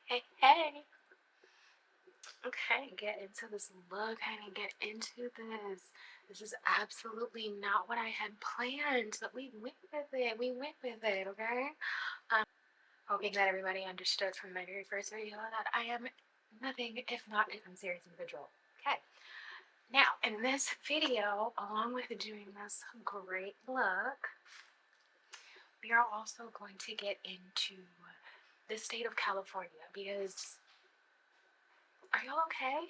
Hey, hey. Okay, get into this look, honey. Get into this. This is absolutely not what I had planned, but we went with it. We went with it, okay? Um, Hoping that everybody understood from my very first video that I am nothing if not an unserious individual. Okay. Now, in this video, along with doing this great look, we are also going to get into the state of California because are y'all okay?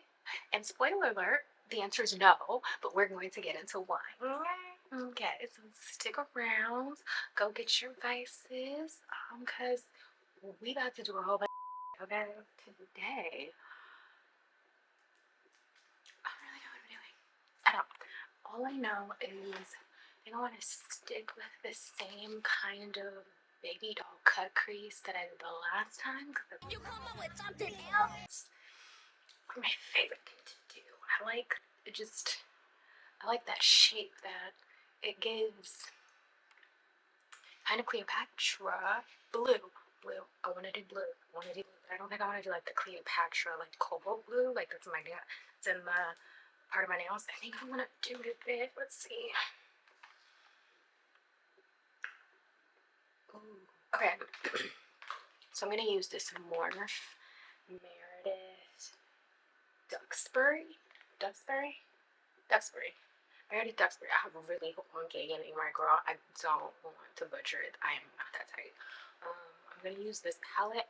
And spoiler alert, the answer is no, but we're going to get into why. Okay, so stick around, go get your vices, because we about to do a whole bunch, okay, today. I don't really know what I'm doing. I don't. All I know is I think I want to stick with the same kind of baby doll cut crease that I did the last time. You come up with something else? My favorite thing to do. I like that shape that it gives. Kind of Cleopatra blue. I want to do blue. But I don't think I want to do like the Cleopatra, like cobalt blue. Like that's my nail. It's in the part of my nails. I think I'm gonna do it a bit. Let's see. Ooh. Okay. So I'm gonna use this Morph Meredith Duxbury. Meredith Duxbury. I have a really wonky name, right, girl. I don't want to butcher it. I am not that tight. I'm gonna use this palette.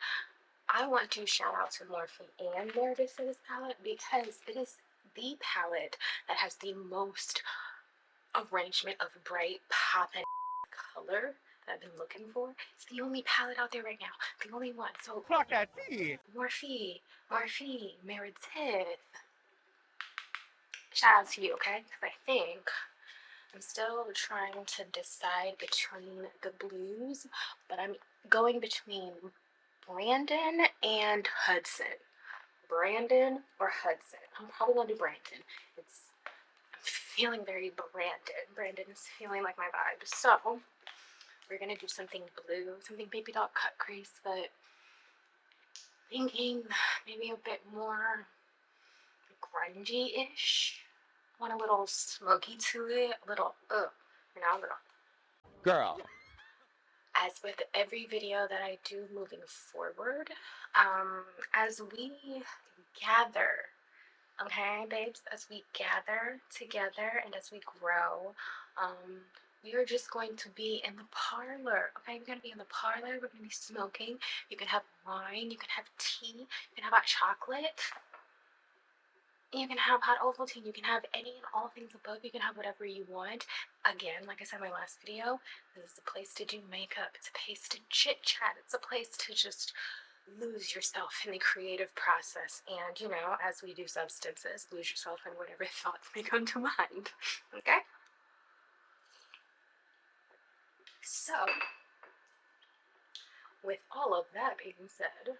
I want to shout out to Morphe and Meredith for this palette because it is the palette that has the most arrangement of bright popping color that I've been looking for. It's the only palette out there right now. The only one. So Morphe, Meredith. Shout out to you, okay? Because I think I'm still trying to decide between the blues, but I'm going between Brandon and Hudson. Brandon or Hudson. I'm probably gonna do Brandon. I'm feeling very Brandon. Brandon is feeling like my vibe. So we're gonna do something blue, something baby doll cut crease, but thinking maybe a bit more grungy-ish. Want a little smoky to it, a little a little. Girl. As with every video that I do moving forward, as we gather, okay, babes, as we gather together and as we grow, we are just going to be in the parlor, okay? We're gonna be in the parlor, we're gonna be smoking. You can have wine, you can have tea, you can have hot chocolate. You can have hot Ovaltine, you can have any and all things above, you can have whatever you want. Again, like I said in my last video, this is a place to do makeup, it's a place to chit chat, it's a place to just lose yourself in the creative process. And, you know, as we do substances, lose yourself in whatever thoughts may come to mind, okay? So, with all of that being said,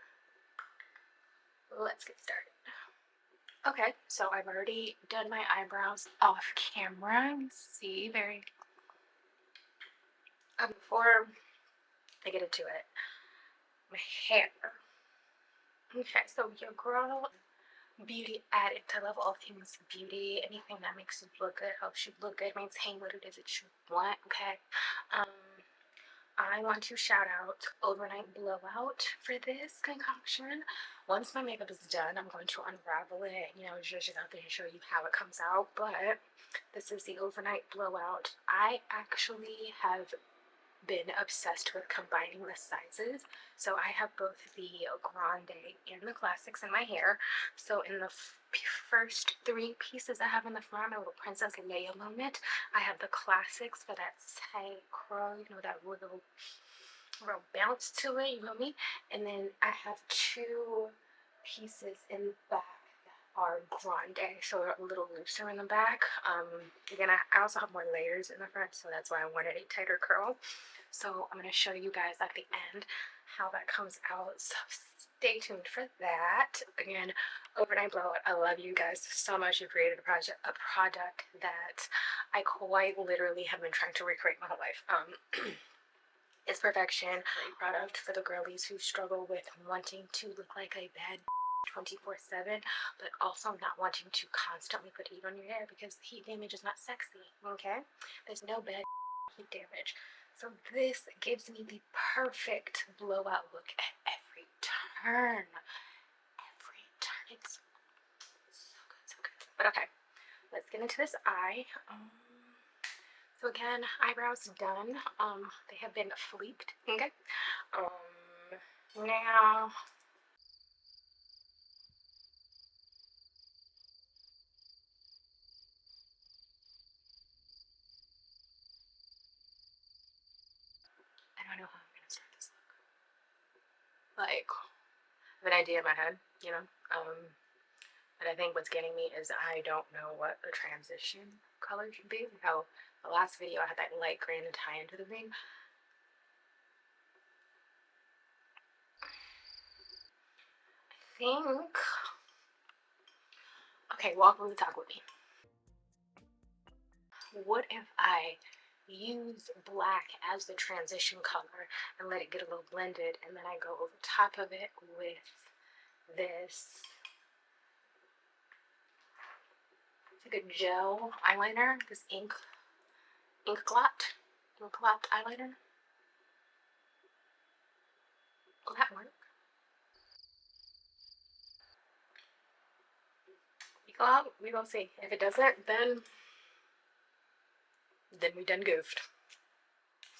let's get started. Okay, so I've already done my eyebrows off camera. See, very. Before I get into it, my hair. Okay, so your girl, beauty addict. I love all things beauty. Anything that makes you look good, helps you look good, maintain what it is that you want. Okay. I want to shout out Overnight Blowout for this concoction. Once my makeup is done, I'm going to unravel it, you know, zhuzh it up and show you how it comes out. But this is the Overnight Blowout. I actually have been obsessed with combining the sizes. So I have both the grande and the classics in my hair. So in the first three pieces I have in the front, my little Princess Leia moment, I have the classics for that tight curl, you know, that little real bounce to it, you know me? And then I have two pieces in the back that are grande, so they're a little looser in the back. Again, I also have more layers in the front, so that's why I wanted a tighter curl. So I'm going to show you guys at the end how that comes out. So stay tuned for that. Again, Overnight Blowout, I love you guys so much. You created a product that I quite literally have been trying to recreate my whole life. is perfection. Great product for the girlies who struggle with wanting to look like a bad 24/7, but also not wanting to constantly put heat on your hair because heat damage is not sexy, okay? There's no bad heat damage. So this gives me the perfect blowout look at every turn. Every turn. It's so good, so good. But okay, let's get into this eye. So again, eyebrows done. They have been fleeked. Okay. Now I don't know how I'm gonna start this look. Like, I have an idea in my head, you know. But I think what's getting me is I don't know what the transition color should be. How the last video I had that light green to tie into the thing. I think. Okay, walk on the talk with me. What if I use black as the transition color and let it get a little blended, and then I go over top of it with this, it's like a gel eyeliner, this ink glot eyeliner. Will that work? We gonna see. If it doesn't, then we done goofed.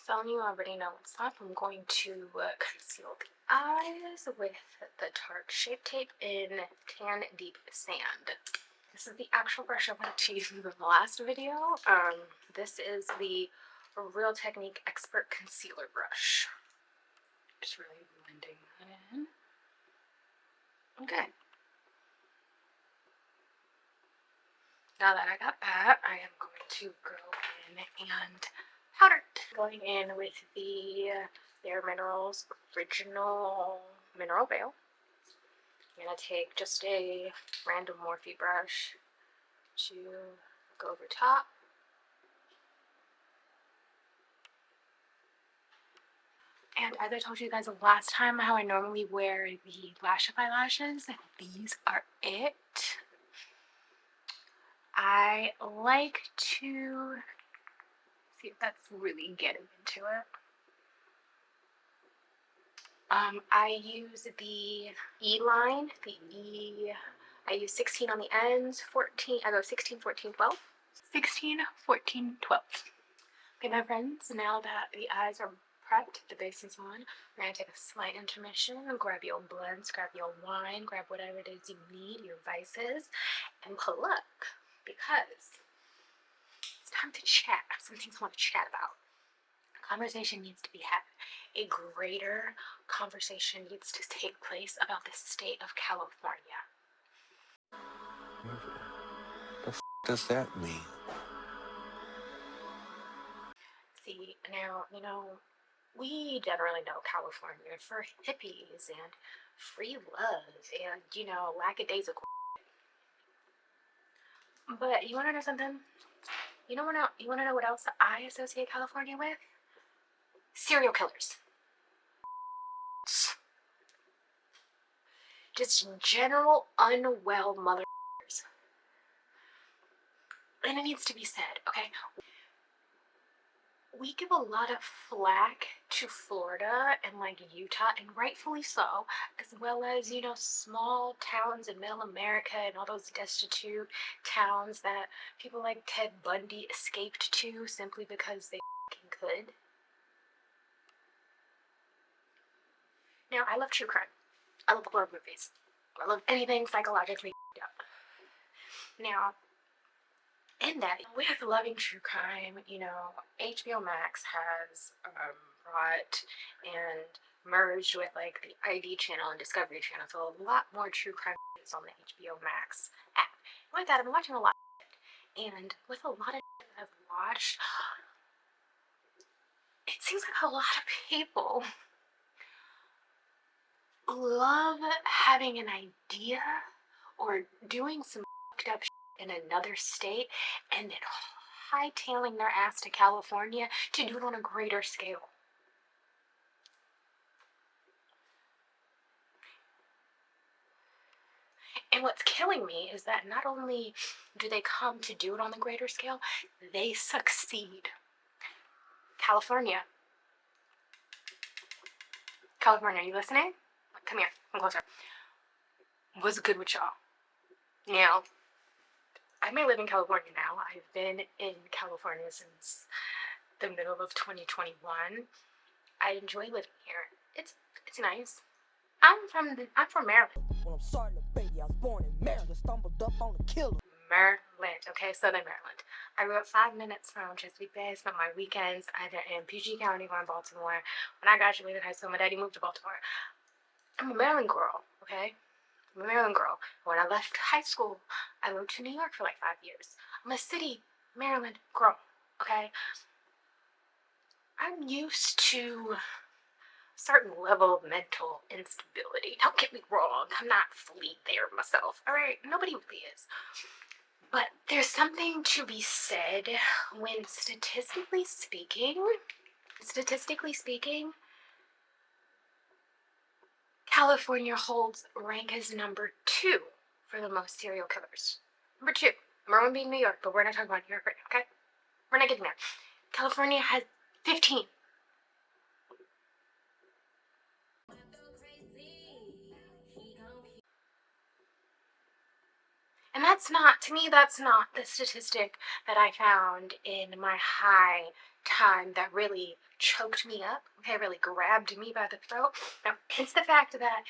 So you already know what's up. I'm going to conceal the eyes with the Tarte Shape Tape in Tan Deep Sand. This is the actual brush I wanted to use in the last video. This is the Real Technique Expert Concealer Brush. Just really blending that in. Okay. Now that I got that, I am going to go in and powder it. Going in with the Bare Minerals Original Mineral Veil. I'm going to take just a random Morphe brush to go over top. And as I told you guys last time how I normally wear the Lashify lashes, these are it. I like to see if that's really getting into it. I use the E-line, I use 16 on the ends, 14, I go 16, 14, 12. 16, 14, 12. Okay, my friends, now that the eyes are prepped, the base is on, we're going to take a slight intermission, grab your blends, grab your wine, grab whatever it is you need, your vices, and pull up, because it's time to chat. I have some things I want to chat about. Conversation needs to be had. A greater conversation needs to take place about the state of California. The f does that mean? See, now, you know, we generally know California for hippies and free love and, you know, lackadaisical. But you want to know something? You want to know what else I associate California with? Serial killers. Just general unwell motherfuckers. And it needs to be said, okay? We give a lot of flack to Florida and like Utah, and rightfully so, as well as, you know, small towns in middle America and all those destitute towns that people like Ted Bundy escaped to simply because they could. Now, I love true crime. I love horror movies. I love anything psychologically up. Now, in that, with loving true crime, you know, HBO Max has brought and merged with like the ID channel and Discovery Channel, so a lot more true crime is on the HBO Max app. And with that, I've been watching a lot of it, and with a lot of it that I've watched, it seems like a lot of people love having an idea or doing some fucked up shit in another state and then hightailing their ass to California to do it on a greater scale. And what's killing me is that not only do they come to do it on the greater scale, they succeed. California. California, are you listening? Come here, come closer. What's good with y'all? Now, I may live in California now. I've been in California since the middle of 2021. I enjoy living here. It's nice. I'm from Maryland. When I'm starting a baby, I was born in Maryland, stumbled up on a killer. Maryland, okay, Southern Maryland. I grew up 5 minutes from Chesapeake Bay. I spent my weekends either in PG County or in Baltimore. When I graduated high school, my daddy moved to Baltimore. I'm a Maryland girl, okay? I'm a Maryland girl. When I left high school, I moved to New York for like 5 years. I'm a city Maryland girl, okay? I'm used to a certain level of mental instability. Don't get me wrong, I'm not fully there myself, alright? Nobody really is. But there's something to be said when statistically speaking, California holds rank as number 2 for the most serial killers. Number 2. Number 1 being New York, but we're not talking about New York right now, okay? We're not getting there. California has 15. And that's not, to me, that's not the statistic that I found in my high time that really choked me up, okay, really grabbed me by the throat. No, it's the fact that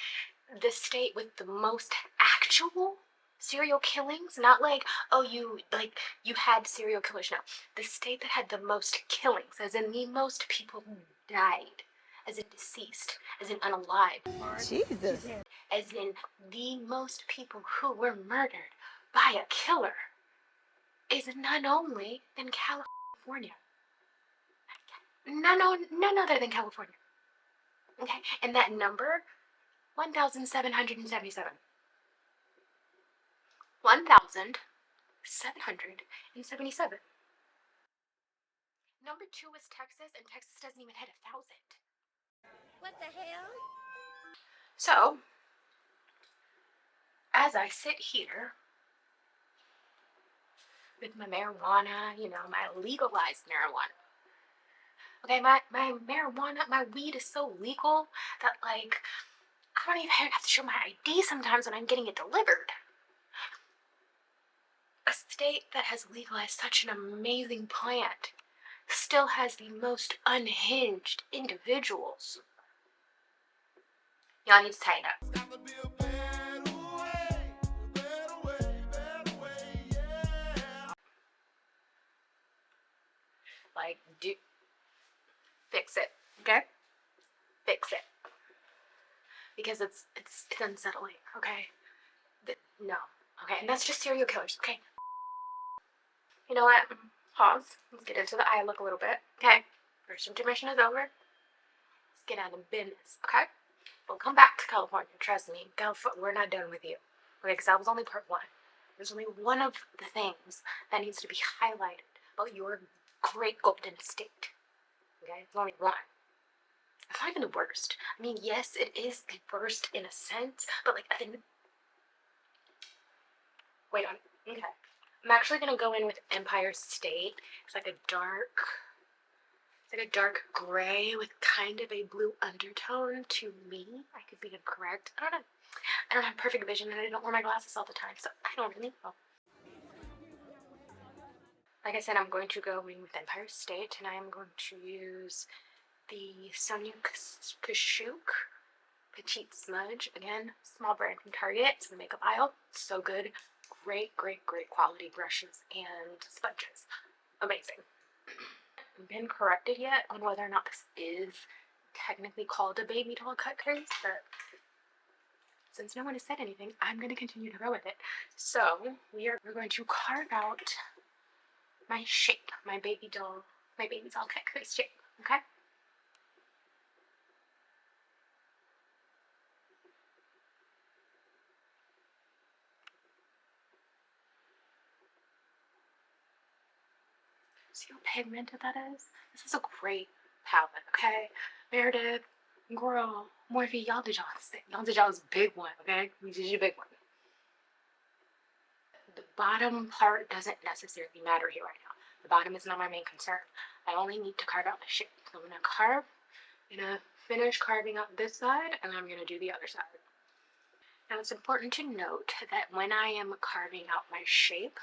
the state with the most actual serial killings, not like, oh, you had serial killers, no. The state that had the most killings, as in the most people who died, as in deceased, as in unalive, Jesus. as in the most people who were murdered by a killer, is none only than California. None other than California. Okay? And that number, 1,777. 1,777. Number 2 is Texas, and Texas doesn't even hit 1,000. What the hell? So, as I sit here with my marijuana, my legalized marijuana. Okay, my marijuana, my weed is so legal that, like, I don't even have to show my ID sometimes when I'm getting it delivered. A state that has legalized such an amazing plant still has the most unhinged individuals. Y'all need to tighten up. Like, fix it, okay? Fix it. Because it's unsettling, okay? No, okay? And that's just serial killers, okay? You know what? Pause. Let's get into the eye look a little bit, okay? First intermission is over. Let's get out of business, okay? We'll come back to California, trust me. California, we're not done with you, okay? Because that was only part 1. There's only one of the things that needs to be highlighted about your great golden state, okay? There's only one. It's not even the worst. I mean, yes, it is the worst in a sense, but like, wait on it. Okay. I'm actually gonna go in with Empire State. It's like a dark gray with kind of a blue undertone to me. I could be incorrect. I don't know. I don't have perfect vision and I don't wear my glasses all the time, so I don't really know. Like I said, I'm going to go in with Empire State, and I am going to use the Sonia Kashuk Petite Smudge. Again, small brand from Target. It's in the makeup aisle. So good. Great quality brushes and sponges. Amazing. Haven't been corrected yet on whether or not this is technically called a baby doll cut crease, but since no one has said anything, I'm going to continue to go with it. So we're going to carve out my shape, my baby doll cut crease shape, okay? See how pigmented that is? This is a great palette, okay? Meredith, girl, Morphe, y'all did y'all's big one, okay? We did your big one. The bottom part doesn't necessarily matter here right now. The bottom is not my main concern. I only need to carve out the shape. So I'm gonna finish carving out this side, and then I'm gonna do the other side. Now it's important to note that when I am carving out my shape,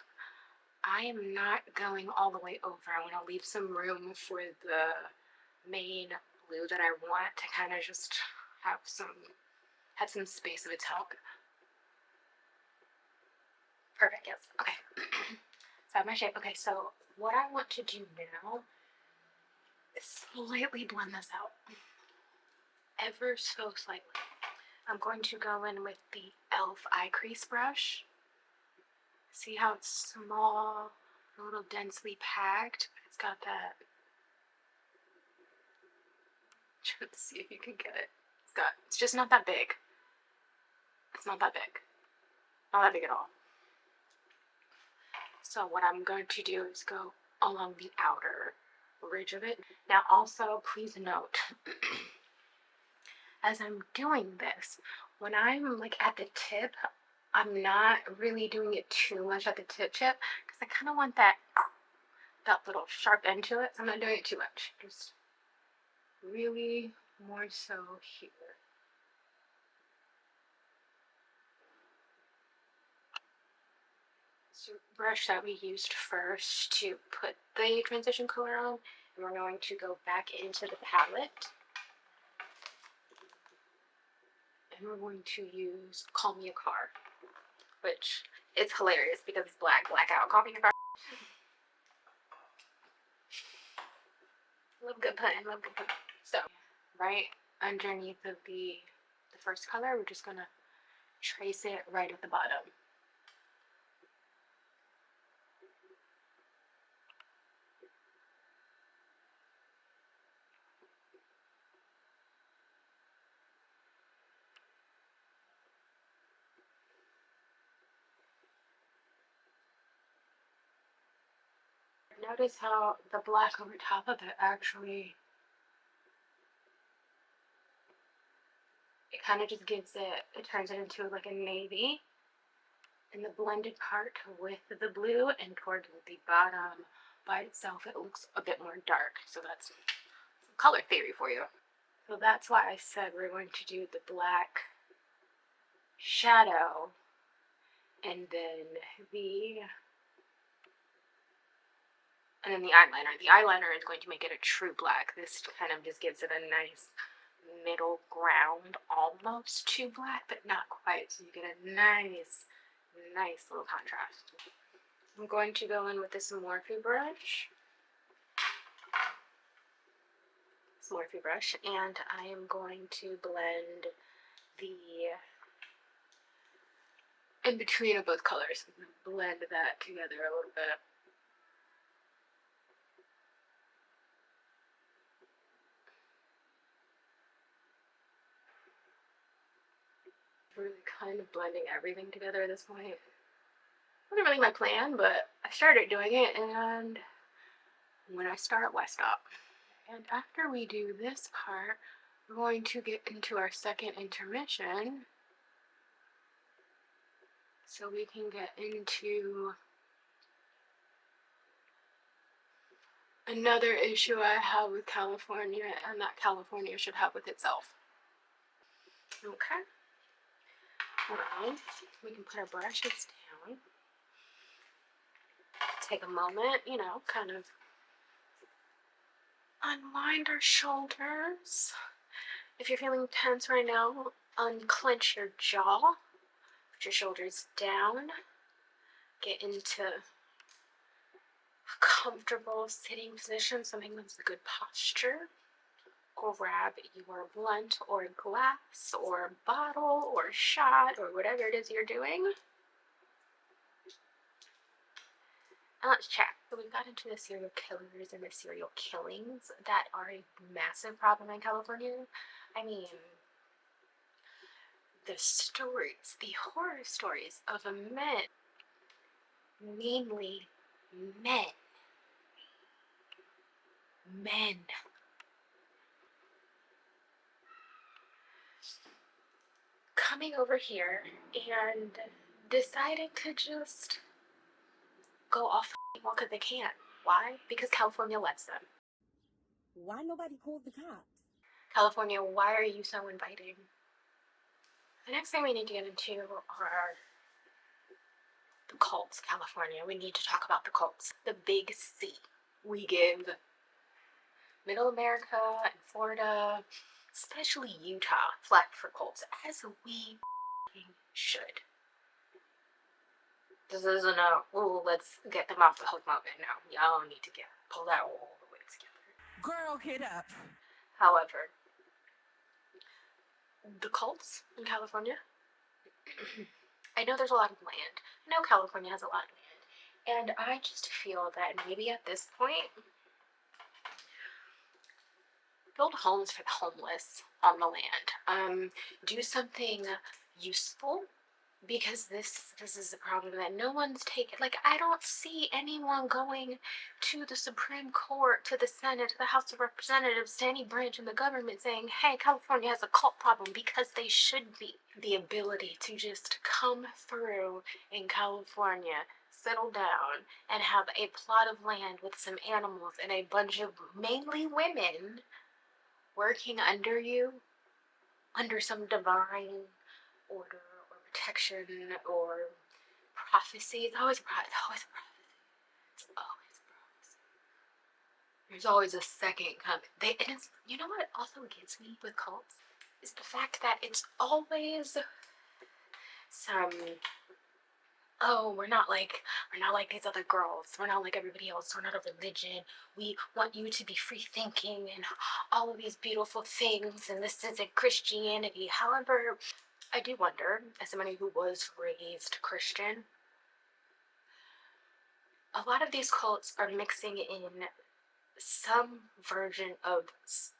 I am not going all the way over. I want to leave some room for the main blue that I want to kind of just have some space of its own. Perfect, yes. Okay. So I have my shape. Okay, so what I want to do now is slightly blend this out. Ever so slightly. I'm going to go in with the e.l.f. eye crease brush. See how it's small, a little densely packed? It's got that. Try to see if you can get it. It's just not that big. It's not that big. Not that big at all. So what I'm going to do is go along the outer ridge of it. Now also, please note, as I'm doing this, when I'm like at the tip, I'm not really doing it too much at the tip because I kind of want that little sharp end to it. So I'm not doing it too much. Just really more so here. So brush that we used first to put the transition color on, and we're going to go back into the palette. And we're going to use Call Me a Car, which it's hilarious because it's blackout. Call Me a Car. Love good pun. So, right underneath of the first color, we're just gonna trace it right at the bottom. Notice how the black over top of it actually, it kind of just it turns it into like a navy. And the blended part with the blue, and towards the bottom by itself, it looks a bit more dark. So that's color theory for you. So that's why I said we're going to do the black shadow and then the eyeliner. The eyeliner is going to make it a true black. This kind of just gives it a nice middle ground, almost to black, but not quite. So you get a nice little contrast. I'm going to go in with this Morphe brush. And I am going to blend the in between of both colors. Blend that together a little bit. Really kind of blending everything together at this point. Wasn't really my plan, but I started doing it, and when I start, why stop? And after we do this part, we're going to get into our second intermission, so we can get into another issue I have with California, and that California should have with itself. Okay. Well, we can put our brushes down. Take a moment, kind of unwind our shoulders. If you're feeling tense right now, unclench your jaw. Put your shoulders down. Get into a comfortable sitting position, something that's a good posture. Grab your blunt or glass or bottle or shot or whatever it is you're doing. And let's chat. So we got into the serial killers and the serial killings that are a massive problem in California. I mean, the stories, the horror stories of men, mainly men, coming over here and deciding to just go off the wall because they can't. Why? Because California lets them. Why nobody called the cops? California, why are you so inviting? The next thing we need to get into are the cults, California. We need to talk about the cults. The big C. We give Middle America and Florida, especially Utah, flack for cults, as we should. This isn't a, ooh, let's get them off the hook moment. No, y'all need to pull that all the way together. Girl, get up. However, the cults in California, I know there's a lot of land. I know California has a lot of land. And I just feel that maybe at this point, build homes for the homeless on the land. Do something useful, because this is a problem that no one's taken. Like, I don't see anyone going to the Supreme Court, to the Senate, to the House of Representatives, to any branch in the government saying, hey, California has a cult problem, because they should be. The ability to just come through in California, settle down, and have a plot of land with some animals and a bunch of mainly women working under you, under some divine order or protection or prophecy. It's always a prophecy. It's always a prophecy. There's always a second coming. And it's, you know what also gets me with cults? Is the fact that it's always some, oh, we're not like these other girls. We're not like everybody else. We're not a religion. We want you to be free thinking and all of these beautiful things, and this isn't Christianity. However, I do wonder, as somebody who was raised Christian, a lot of these cults are mixing in some version of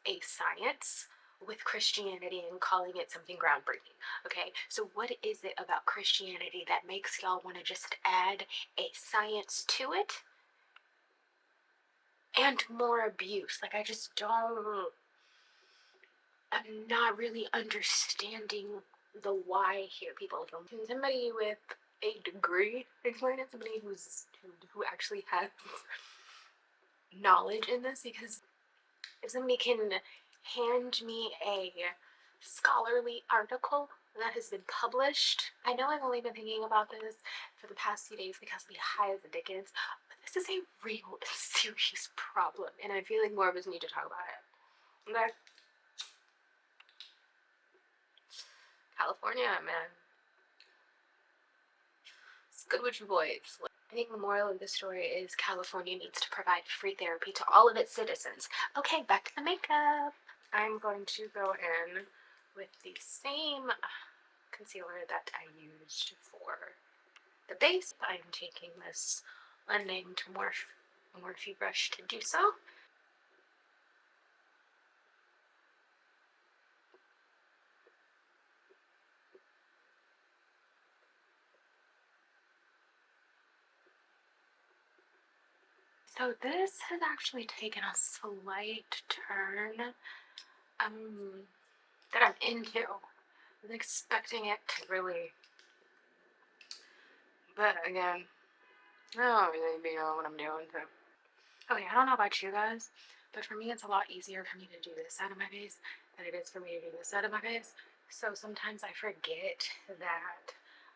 a science with Christianity and calling it something groundbreaking. Okay, so what is it about Christianity that makes y'all want to just add a science to it and more abuse? Like, I just don't, I'm not really understanding the why here. People, can somebody with a degree explain it? Somebody who actually has knowledge in this? Because if somebody can hand me a scholarly article that has been published, I know I've only been thinking about this for the past few days because I'm high as a Dickens, but this is a real and serious problem, and I'm feeling more of us need to talk about it. Okay? California, man. It's good with your boys. I think the moral of the story is California needs to provide free therapy to all of its citizens. Okay, back to the makeup. I'm going to go in with the same concealer that I used for the base. I'm taking this unnamed Morphe brush to do so. So this has actually taken a slight turn that I'm into. I was expecting it to really, but again, I don't really know what I'm doing. So. Okay, I don't know about you guys, but for me it's a lot easier for me to do this side of my face than it is for me to do this side of my face. So sometimes I forget that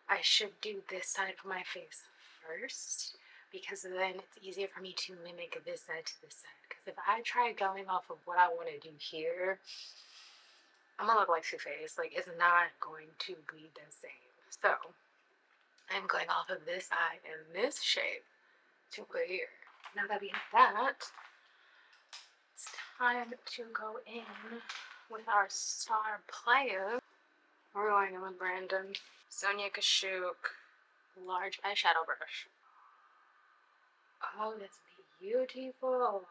I should do this side of my face first, because then it's easier for me to mimic this side to this side. Because if I try going off of what I want to do here, I'm gonna look like Two-Face. Like, it's not going to be the same. So I'm going off of this eye and this shape to put here. Now that we have that, it's time to go in with our star player. We're going in with Brandon. Sonia Kashuk, large eyeshadow brush. Oh, that's beautiful.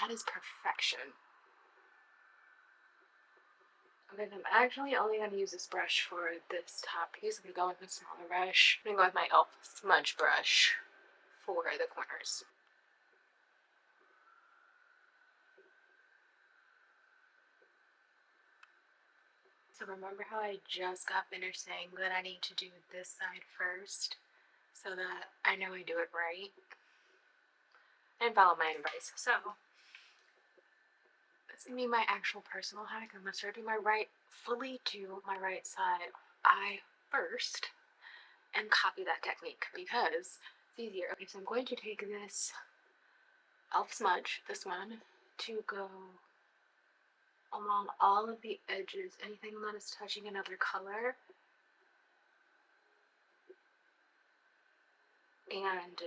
That is perfection. Okay, I'm actually only going to use this brush for this top piece. I'm going to go with a smaller brush. I'm going to go with my e.l.f. smudge brush for the corners. So remember how I just got finished saying that I need to do this side first so that I know I do it right and follow my advice. So this is gonna be my actual personal hack. I'm gonna start doing fully do my right side eye first and copy that technique because it's easier. Okay, so I'm going to take this elf smudge, this one, to go along all of the edges, anything that is touching another color, and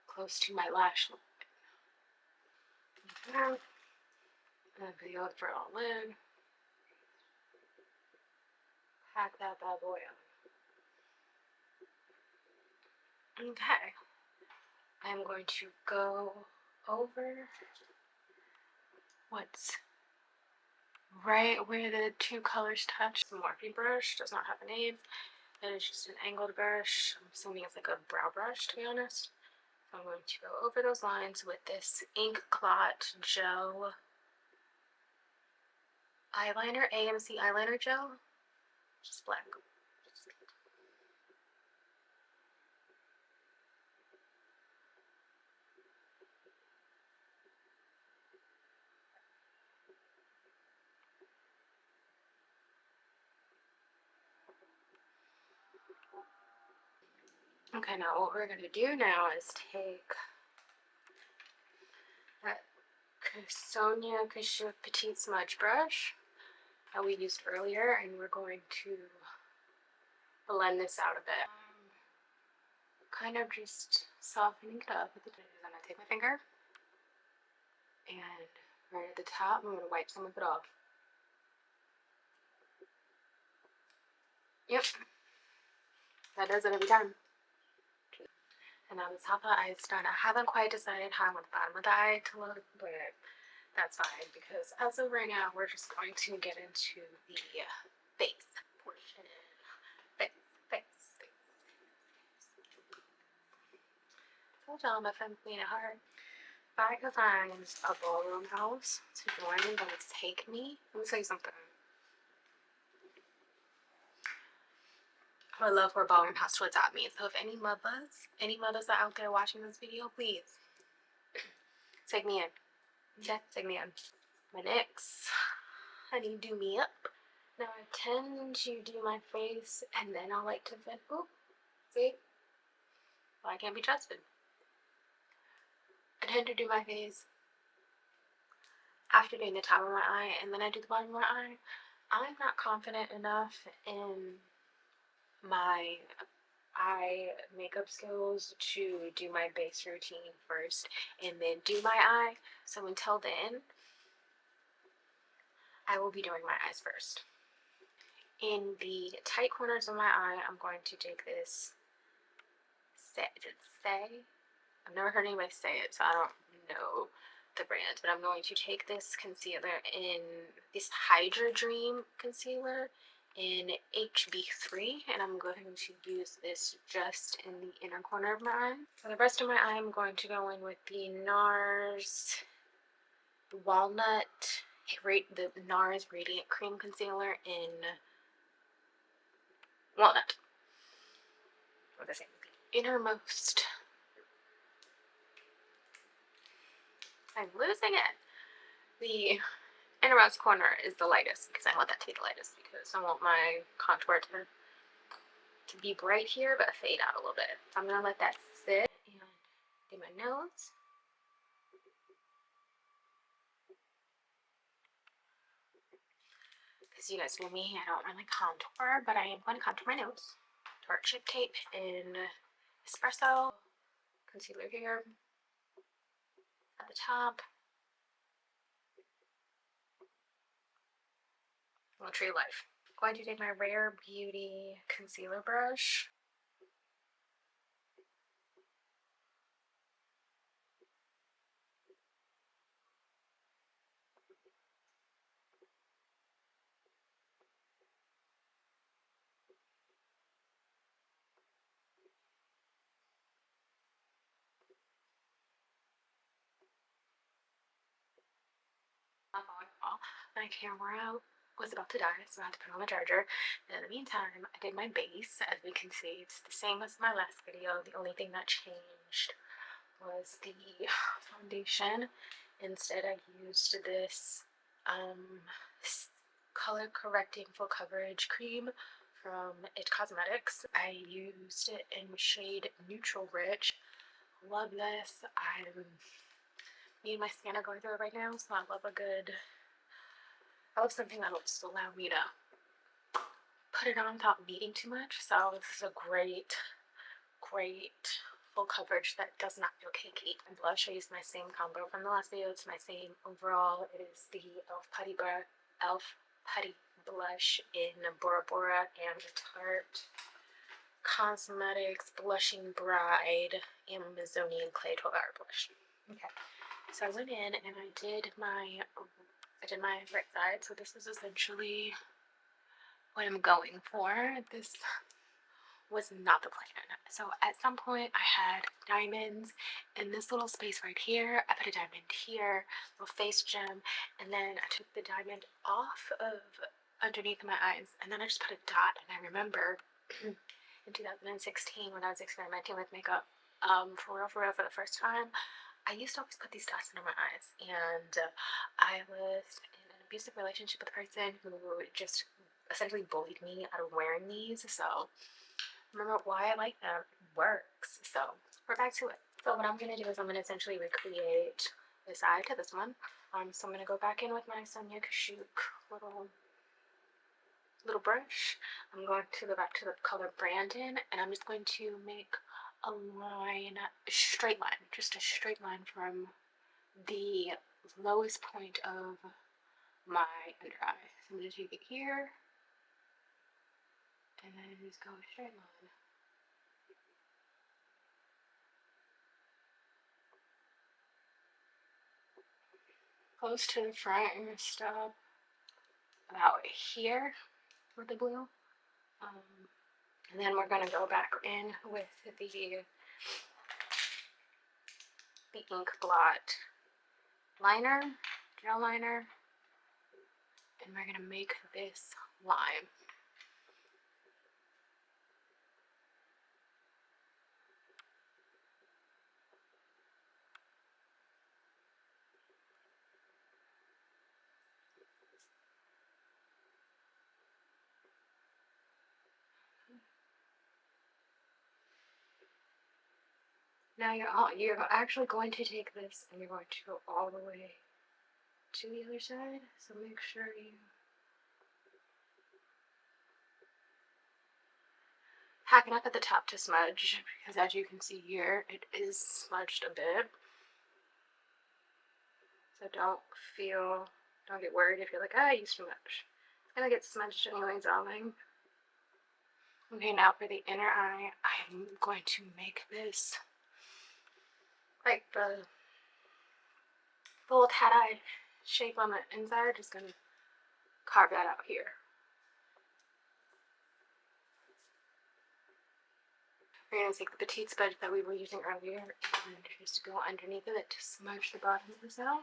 close to my lash line. Okay. And video for it all in. Pack that bad boy up. Okay. I'm going to go over what's right where the two colors touch. The Morphe brush does not have a name. It is just an angled brush. I'm assuming it's like a brow brush, to be honest. So I'm going to go over those lines with this Ink Clot Gel eyeliner, AMC eyeliner gel, just black. Okay, now what we're gonna do now is take that Sonia Kashuk Petite Smudge brush that we used earlier, and we're going to blend this out a bit. Kind of just softening it up with the I'm gonna take my finger and right at the top, I'm gonna wipe some of it off. Yep, that does it every time. And now the top of the eye is done. I haven't quite decided how I want the bottom of the eye to look, but that's fine because as of right now, we're just going to get into the face portion. Face. Told y'all my friend's being hard. If I could find a ballroom house to join and that would take me, let me tell you something. I would love for a ballroom house to adopt me. So if any mothers are out there watching this video, please take me in. Yeah, take me in. My next, honey, do me up. Now I tend to do my face and then I like to fit. Oop, see? Well, I can't be trusted. I tend to do my face after doing the top of my eye and then I do the bottom of my eye. I'm not confident enough in my eye makeup skills to do my base routine first and then do my eye. So until then, I will be doing my eyes first. In the tight corners of my eye, I'm going to take this Say? I've never heard anybody say it, so I don't know the brand, but I'm going to take this concealer in this hydracream concealer in HB3, and I'm going to use this just in the inner corner of my eye. For the rest of my eye, I'm going to go in with the NARS Walnut, the NARS Radiant Cream Concealer in Walnut. Or the same. Innermost. I'm losing it. The innermost corner is the lightest because I want that to be the lightest because I want my contour to be bright here but fade out a little bit. So I'm gonna let that sit and do my nose. Because you guys know me, I don't really contour, but I am going to contour my nose. Dark Chip Tape in Espresso. Concealer here at the top. Well, Tree Life. I'm going to take my Rare Beauty concealer brush. My camera out. was about to die, so I had to put on the charger. And in the meantime, I did my base. As we can see, it's the same as my last video. The only thing that changed was the foundation. Instead, I used this color correcting full coverage cream from It Cosmetics. I used it in shade Neutral Rich. Love this. Me and my skin are going through it right now, so I love something that'll just allow me to put it on without needing too much. So this is a great full coverage that does not feel cakey. And blush, I used my same combo from the last video. It's my same overall. It is the Elf Putty blush in Bora Bora and Tarte Cosmetics Blushing Bride Amazonian Clay 12-hour blush. Okay, so I went in and I did my right side. So this is essentially what I'm going for. This was not the plan. So at some point I had diamonds in this little space right here. I put a diamond here, little face gem, and then I took the diamond off of underneath my eyes, and then I just put a dot. And I remember in 2016 when I was experimenting with makeup for real for the first time, I used to always put these dots under my eyes, and I was in an abusive relationship with a person who just essentially bullied me out of wearing these. So remember why I like them. It works. So we're back to it. So what I'm gonna do is I'm gonna essentially recreate this eye to this one. So I'm gonna go back in with my Sonia Kashuk little brush. I'm going to go back to the color Brandon, and I'm just going to make a line, a straight line, just a straight line from the lowest point of my under eye. So I'm gonna take it here, and then just go a straight line. Close to the front, I'm gonna stop about here with the blue. And then we're gonna go back in with the ink blot liner, gel liner, and we're gonna make this line. Now you're actually going to take this and you're going to go all the way to the other side. So make sure you hack it up at the top to smudge, because as you can see here, it is smudged a bit. So don't get worried if you're like, I used too much. It's gonna get smudged anyways, darling. Okay, now for the inner eye, I'm going to make this like the little cat-eye shape on the inside. Just gonna carve that out here. We're gonna take the petite sponge that we were using earlier and just go underneath of it to smudge the bottom of this out.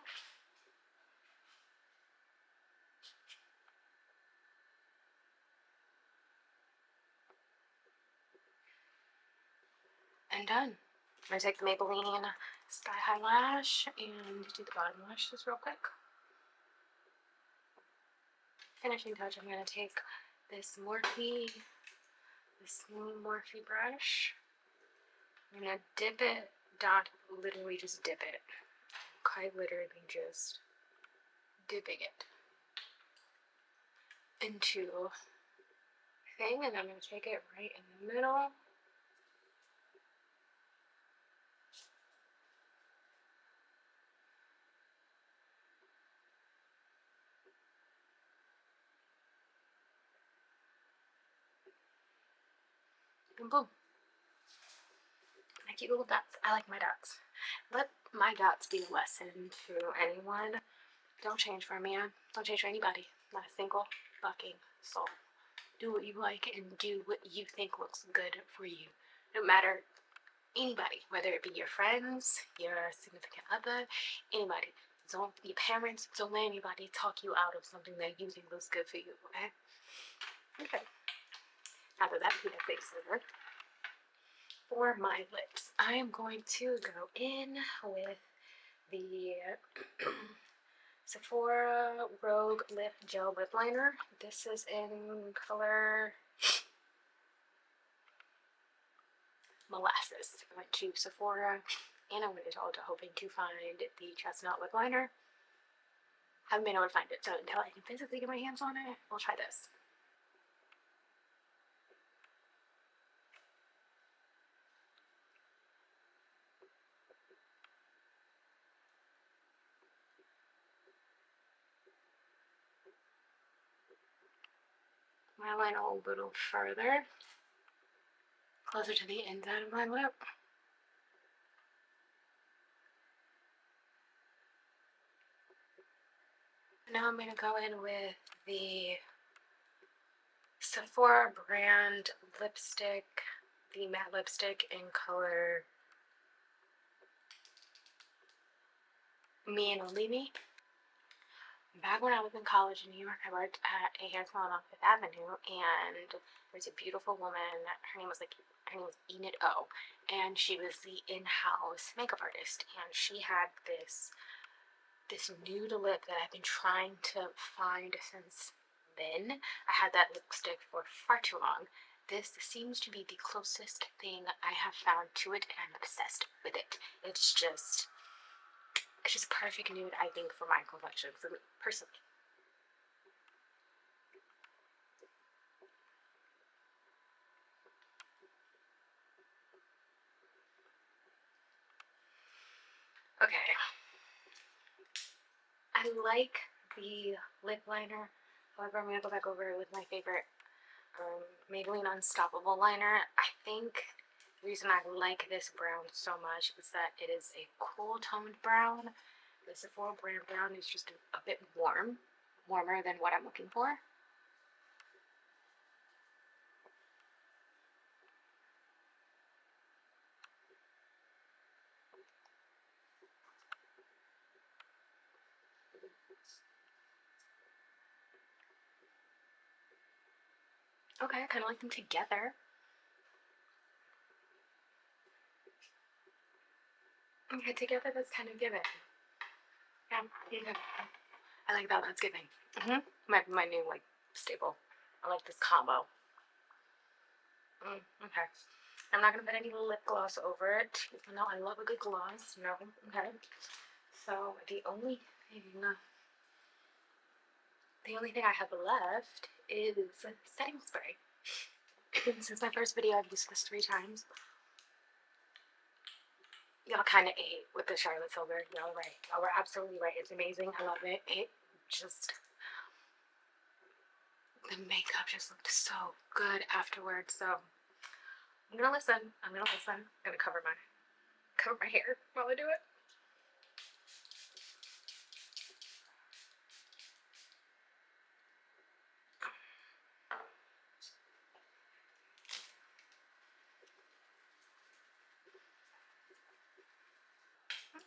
And done. I'm gonna take the Maybelline Sky High Lash and do the bottom lashes real quick. Finishing touch, I'm gonna take this Morphe brush. I'm gonna dip it, literally just dip it. Quite literally just dipping it into thing, and I'm gonna take it right in the middle. And boom. My cute little dots. I like my dots. Let my dots be a lesson to anyone. Don't change for a man. Don't change for anybody. Not a single fucking soul. Do what you like and do what you think looks good for you. No matter anybody, whether it be your friends, your significant other, anybody. Don't be parents. Don't let anybody talk you out of something that you think looks good for you. Okay. Okay. After that PSA server, for my lips, I am going to go in with the Sephora Rogue Lip Gel Lip Liner. This is in color Molasses. I went to Sephora and I went to Ulta hoping to find the chestnut lip liner. Haven't been able to find it, so until I can physically get my hands on it, we'll try this. My line a little further, closer to the inside of my lip. Now I'm going to go in with the Sephora brand lipstick, the matte lipstick in color Me and Olivia. Back when I was in college in New York, I worked at a hair salon on Fifth Avenue, and there was a beautiful woman. Her name was Enid O, and she was the in-house makeup artist, and she had this nude lip that I've been trying to find since then. I had that lipstick for far too long. This seems to be the closest thing I have found to it, and I'm obsessed with it. It's just perfect nude, I think, for my complexion, for me personally. Okay. I like the lip liner. However, I'm going to go back over it with my favorite Maybelline Unstoppable liner. I think the reason I like this brown so much is that it is a cool toned brown. The Sephora brand brown is just a bit warmer than what I'm looking for. Okay, I kind of like them together. Okay, together that's kind of giving. Yeah, I like that. That's giving. My new staple. I like this combo. Okay. I'm not gonna put any lip gloss over it. No, I love a good gloss. No. Okay. So the only thing I have left is setting spray. Since my first video, I've used this 3 times. Y'all kind of ate with the Charlotte Tilbury. Y'all right. Y'all were absolutely right. It's amazing. I love it. It just, the makeup just looked so good afterwards. So I'm gonna listen. I'm gonna cover my hair while I do it.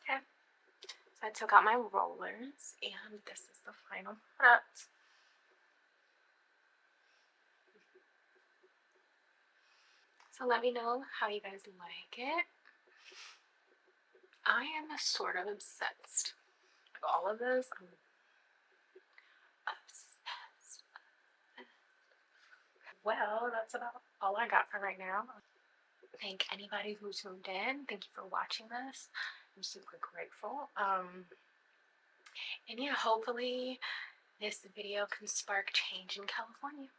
Okay. So I took out my rollers, and this is the final product. So let me know how you guys like it. I am sort of obsessed. Like all of this, I'm obsessed. Well, that's about all I got for right now. Thank anybody who tuned in. Thank you for watching this. I'm super grateful. And yeah, hopefully this video can spark change in California.